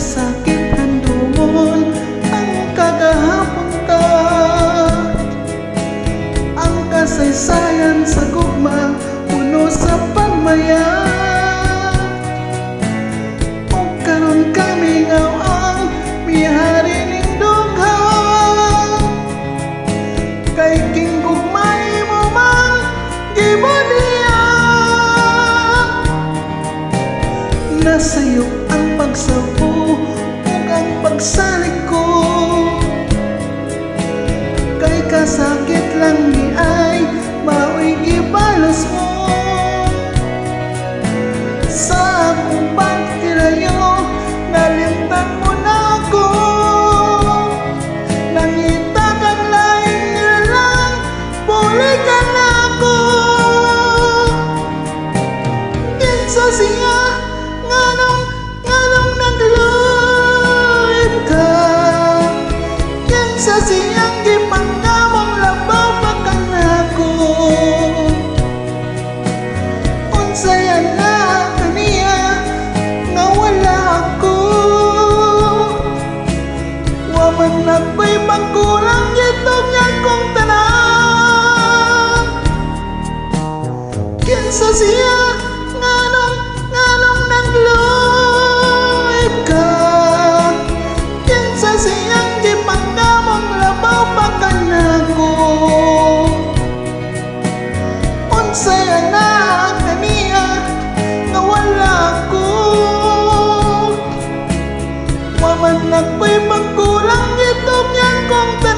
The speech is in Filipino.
sakit handumon ang kagahapon ta. Ang kasaysayan sa gugma puno sa pagmaya. O karon kami ang miyahari ning dugha. Kay king gugmay mo man gibodiya. Nasayop ang pagsapo ug ang pagsalig ko. Kay kasakit lang ni ay mao'y gibalos mo. Sa akong pagtirayo nalimtan mo na ako. Nangita kang laing nilalang puli ka na ako. Kinsa siya nganong nagluib ka. Kinsa siyang gipanggamong labaw pa ka nako. Unsaya na kaniya nga wala ako. Wa man nagpay pagkulang gitog niya kong tanan. Kinsa siya nganong nagluib ka. Kinsa siyang gipanggamong labaw pa ka nako. Unsaya na kaniya nga wala ako. Wa man nagpay pagkulang gitog niya kong tanan.